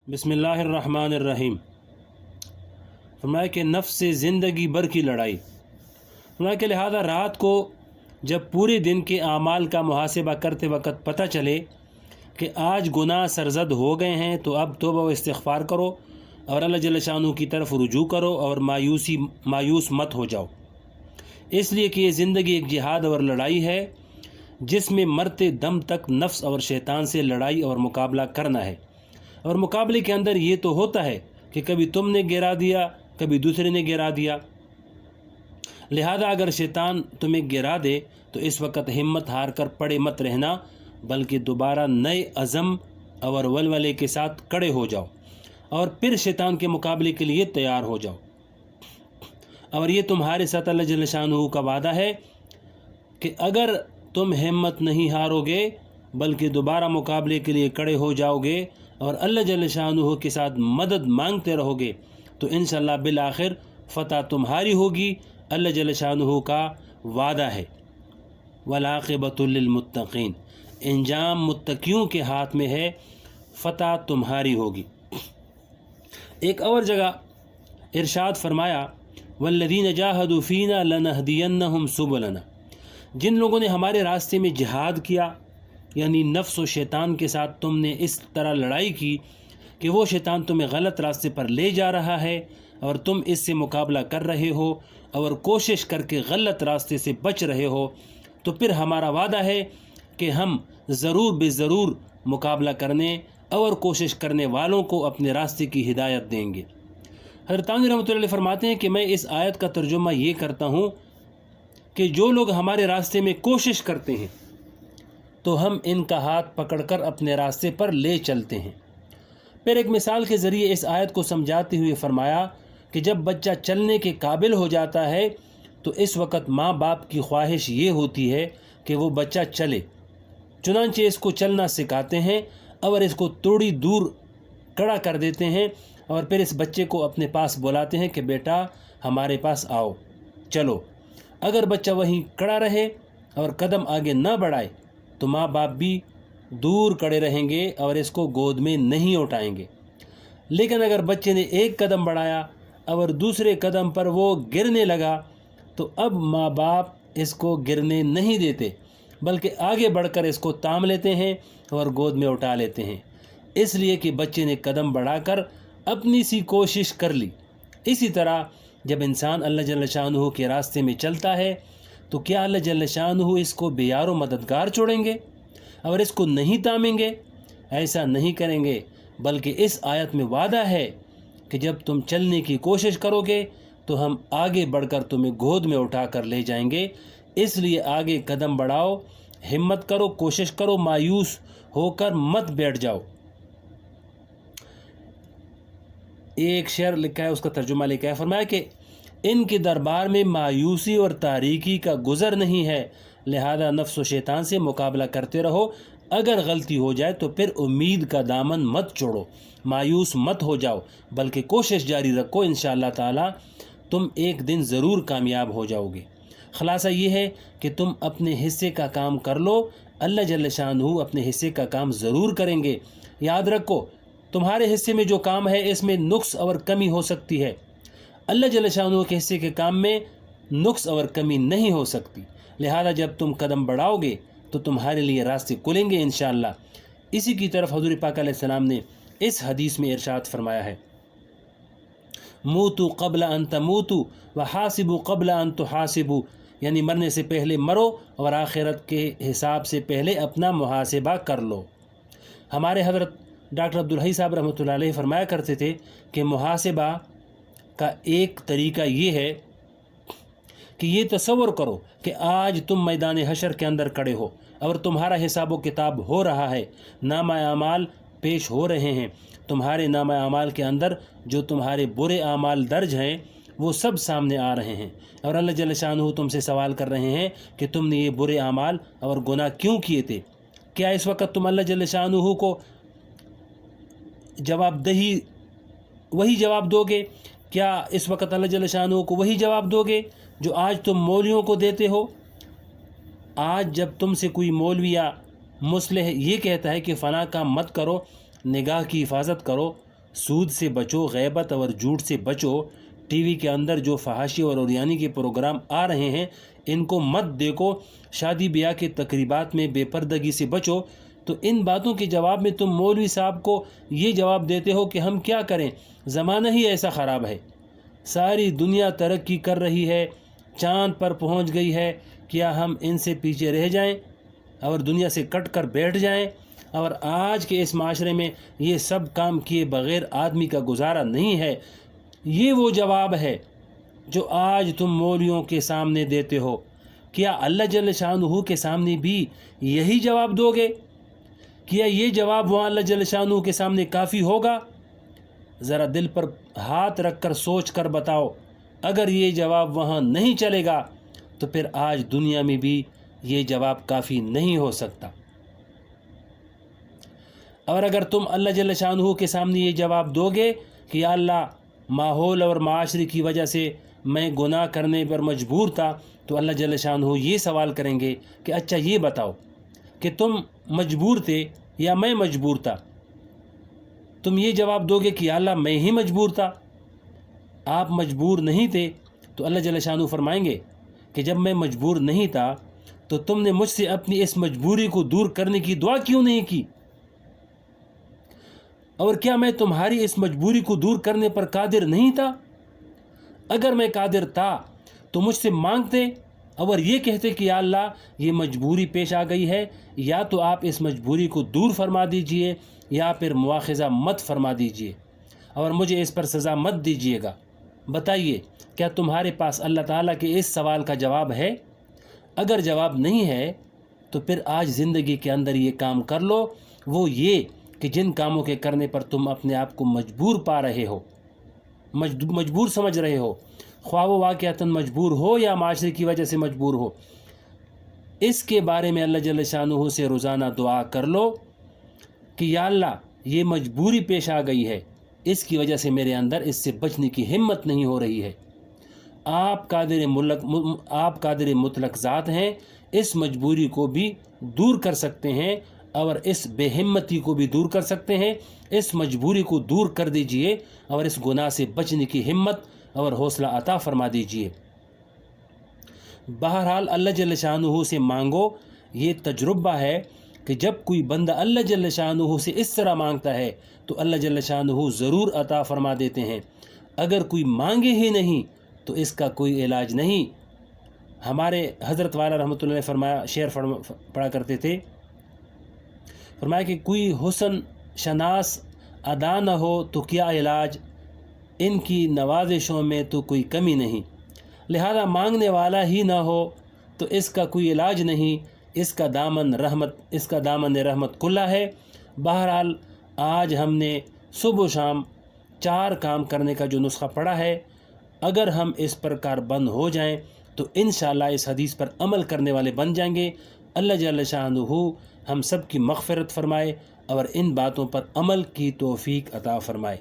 बिस्मिल्लाह अर्रहमान अर्रहीम। फरमाया कि नफ्स से ज़िंदगी भर की लड़ाई। फरमाया कि लिहाजा रात को जब पूरे दिन के आमाल का मुहासिबा करते वक्त पता चले कि आज गुनाह सरजद हो गए हैं तो अब तौबा व इस्तिग़फ़ार करो और अल्लाह जल्ल शानहू की तरफ रुजू करो और मायूस मत हो जाओ, इसलिए कि ये ज़िंदगी एक जिहाद और लड़ाई है जिसमें मरते दम तक नफ्स और शैतान से लड़ाई और मुकाबला करना है। और मुकाबले के अंदर ये तो होता है कि कभी तुमने गिरा दिया, कभी दूसरे ने गिरा दिया। लिहाजा अगर शैतान तुम्हें गिरा दे तो इस वक्त हिम्मत हार कर पड़े मत रहना, बल्कि दोबारा नए अज़म और वलवले के साथ खड़े हो जाओ और फिर शैतान के मुकाबले के लिए तैयार हो जाओ। और ये तुम्हारे साथ अल्लाह जल्ल शानहू का वादा है कि अगर तुम हिम्मत नहीं हारोगे बल्कि दोबारा मुकाबले के लिए खड़े हो जाओगे और अल्लाह जल्ल शानहू के साथ मदद मांगते रहोगे तो इंशाअल्लाह बिल आखिर फ़तह तुम्हारी होगी। अल्लाह जल्ल शानहू का वादा है, वल आक़िबतुल लिलमुत्तक़ीन, इंजाम मुत्तक़ियों के हाथ में है, फ़तह तुम्हारी होगी। एक और जगह इरशाद फरमाया, वल्लज़ीन जाहदू फ़ीना लनहदियन्नहुम सुबुलना, जिन लोगों ने हमारे रास्ते में जिहाद किया, यानी नफ्स व शैतान के साथ तुमने इस तरह लड़ाई की कि वो शैतान तुम्हें गलत रास्ते पर ले जा रहा है और तुम इससे मुकाबला कर रहे हो और कोशिश करके गलत रास्ते से बच रहे हो, तो फिर हमारा वादा है कि हम ज़रूर बेज़रूर मुकाबला करने और कोशिश करने वालों को अपने रास्ते की हिदायत देंगे। हज़रत तानवी रहमतुल्लाह अलैह फरमाते हैं कि मैं इस आयत का तर्जुमा ये करता हूँ कि जो लोग हमारे रास्ते में कोशिश करते हैं तो हम इनका हाथ पकड़कर अपने रास्ते पर ले चलते हैं। फिर एक मिसाल के ज़रिए इस आयत को समझाते हुए फरमाया कि जब बच्चा चलने के काबिल हो जाता है तो इस वक्त माँ बाप की ख्वाहिश ये होती है कि वो बच्चा चले, चुनांचे इसको चलना सिखाते हैं और इसको थोड़ी दूर खड़ा कर देते हैं और फिर इस बच्चे को अपने पास बुलाते हैं कि बेटा हमारे पास आओ, चलो। अगर बच्चा वहीं खड़ा रहे और कदम आगे न बढ़ाए तो माँ बाप भी दूर खड़े रहेंगे और इसको गोद में नहीं उठाएंगे। लेकिन अगर बच्चे ने एक कदम बढ़ाया और दूसरे कदम पर वो गिरने लगा तो अब माँ बाप इसको गिरने नहीं देते बल्कि आगे बढ़कर इसको थाम लेते हैं और गोद में उठा लेते हैं, इसलिए कि बच्चे ने कदम बढ़ाकर अपनी सी कोशिश कर ली। इसी तरह जब इंसान अल्लाह जल्ल शानहू के रास्ते में चलता है तो क्या अल्लाह जल्ल शानहू इसको बेयारो मददगार छोड़ेंगे और इसको नहीं थामेंगे? ऐसा नहीं करेंगे, बल्कि इस आयत में वादा है कि जब तुम चलने की कोशिश करोगे तो हम आगे बढ़कर तुम्हें गोद में उठा कर ले जाएंगे। इसलिए आगे कदम बढ़ाओ, हिम्मत करो, कोशिश करो, मायूस होकर मत बैठ जाओ। एक शेर लिखा है, उसका तर्जुमा लिखा है, फरमाया कि इनके दरबार में मायूसी और तारीकी का गुज़र नहीं है, लिहाजा नफ्स व शैतान से मुकाबला करते रहो। अगर गलती हो जाए तो फिर उम्मीद का दामन मत छोड़ो, मायूस मत हो जाओ, बल्कि कोशिश जारी रखो, इंशाअल्लाह ताला तुम एक दिन ज़रूर कामयाब हो जाओगे। ख़ुलासा ये है कि तुम अपने हिस्से का काम कर लो, अल्लाह जल्ल शानहू अपने हिस्से का काम ज़रूर करेंगे। याद रखो, तुम्हारे हिस्से में जो काम है इसमें नुक्स और कमी हो सकती है, अल्लाह जल्ल शानहू के हिस्से के काम में नुक्स और कमी नहीं हो सकती। लिहाजा जब तुम कदम बढ़ाओगे तो तुम्हारे लिए रास्ते खुलेंगे इंशाअल्लाह। इसी की तरफ हज़ूर पाक अलैहिस्सलाम ने इस हदीस में इरशाद फरमाया है, मूतू क़ब्ल अन तमूतू व हासिबू क़ब्ल अन तुहासिबू, यानी मरने से पहले मरो और आखिरत के हिसाब से पहले अपना मुहासिबा कर लो। हमारे हज़रत डॉक्टर अब्दुल हई साहब रहमतुल्लाह अलैह फरमाया करते थे कि मुहासिबा का एक तरीका ये है कि ये तसव्वुर करो कि आज तुम मैदान हशर के अंदर खड़े हो और तुम्हारा हिसाब व किताब हो रहा है, नामा आमाल पेश हो रहे हैं। तुम्हारे नामा आमाल के अंदर जो तुम्हारे बुरे आमाल दर्ज हैं वो सब सामने आ रहे हैं और अल्लाह जल्ल शानहू तुमसे सवाल कर रहे हैं कि तुमने ये बुरे आमाल और गुनाह क्यों किए थे। क्या इस वक्त तुम अल्लाह जल्ल शानहू को जवाबदही वही जवाब दोगे? क्या इस वक्त अल्लाह जल्ल शानहू को वही जवाब दोगे जो आज तुम मौलवियों को देते हो? आज जब तुमसे कोई मौलवी या मुस्लिह ये कहता है कि फ़लाँ काम मत करो, निगाह की हिफाजत करो, سود سے بچو، غیبت اور جھوٹ سے بچو، ٹی وی کے اندر جو فحاشی اور عریانی کے پروگرام آ رہے ہیں ان کو مت دیکھو، شادی بیاہ کے تقریبات میں بے پردگی سے بچو۔ تو ان باتوں کے جواب میں تم مولوی صاحب کو یہ جواب دیتے ہو کہ ہم کیا کریں، زمانہ ہی ایسا خراب ہے، ساری دنیا ترقی کر رہی ہے، چاند پر پہنچ گئی ہے، کیا ہم ان سے پیچھے رہ جائیں اور دنیا سے کٹ کر بیٹھ جائیں؟ اور آج کے اس معاشرے میں یہ سب کام کیے بغیر آدمی کا گزارا نہیں ہے۔ یہ وہ جواب ہے جو آج تم مولویوں کے سامنے دیتے ہو۔ کیا اللہ جل شانہ کے سامنے بھی یہی جواب دو گے؟ کیا یہ جواب وہاں اللہ جل شانہ کے سامنے کافی ہوگا؟ ذرا دل پر ہاتھ رکھ کر سوچ کر بتاؤ، اگر یہ جواب وہاں نہیں چلے گا تو پھر آج دنیا میں بھی یہ جواب کافی نہیں ہو سکتا۔ اور اگر تم اللہ جل شانہ کے سامنے یہ جواب دو گے کہ یا اللہ ماحول اور معاشرے کی وجہ سے میں گناہ کرنے پر مجبور تھا، تو اللہ جل شانہ یہ سوال کریں گے کہ اچھا یہ بتاؤ کہ تم مجبور تھے یا میں مجبور تھا؟ تم یہ جواب دو گے کہ یا اللہ میں ہی مجبور تھا، آپ مجبور نہیں تھے، تو اللہ جل شانہ فرمائیں گے کہ جب میں مجبور نہیں تھا تو تم نے مجھ سے اپنی اس مجبوری کو دور کرنے کی دعا کیوں نہیں کی؟ اور کیا میں تمہاری اس مجبوری کو دور کرنے پر قادر نہیں تھا؟ اگر میں قادر تھا تو مجھ سے مانگتے اور یہ کہتے کہ یا اللہ یہ مجبوری پیش آ گئی ہے، یا تو آپ اس مجبوری کو دور فرما دیجئے یا پھر مواخذہ مت فرما دیجئے اور مجھے اس پر سزا مت دیجئے گا۔ بتائیے کیا تمہارے پاس اللہ تعالیٰ کے اس سوال کا جواب ہے؟ اگر جواب نہیں ہے تو پھر آج زندگی کے اندر یہ کام کر لو، وہ یہ کہ جن کاموں کے کرنے پر تم اپنے آپ کو مجبور پا رہے ہو، مجبور سمجھ رہے ہو، خواہ وہ واقعتاً مجبور ہو یا معاشرے کی وجہ سے مجبور ہو، اس کے بارے میں اللہ جل شانہ سے روزانہ دعا کر لو کہ یا اللہ یہ مجبوری پیش آ گئی ہے، اس کی وجہ سے میرے اندر اس سے بچنے کی ہمت نہیں ہو رہی ہے۔ آپ قادر مطلق ذات ہیں، اس مجبوری کو بھی دور کر سکتے ہیں اور اس بے ہمتی کو بھی دور کر سکتے ہیں۔ اس مجبوری کو دور کر دیجئے اور اس گناہ سے بچنے کی ہمت اور حوصلہ عطا فرما دیجئے۔ بہرحال اللہ جل شانہ سے مانگو، یہ تجربہ ہے کہ جب کوئی بندہ اللہ جل شانہ سے اس طرح مانگتا ہے تو اللہ جل شانہ ضرور عطا فرما دیتے ہیں۔ اگر کوئی مانگے ہی نہیں تو اس کا کوئی علاج نہیں۔ ہمارے حضرت والا رحمۃ اللہ علیہ فرمایا، شعر پڑھا کرتے تھے، فرمایا کہ کوئی حسن شناس ادا نہ ہو تو کیا علاج، ان کی نوازشوں میں تو کوئی کمی نہیں، لہذا مانگنے والا ہی نہ ہو تو اس کا کوئی علاج نہیں، اس کا دامن رحمت کھلا ہے۔ بہرحال آج ہم نے صبح و شام 4 کام کرنے کا جو نسخہ پڑھا ہے، اگر ہم اس پر کاربند ہو جائیں تو انشاءاللہ اس حدیث پر عمل کرنے والے بن جائیں گے۔ اللہ جل شانہ ہم سب کی مغفرت فرمائے اور ان باتوں پر عمل کی توفیق عطا فرمائے۔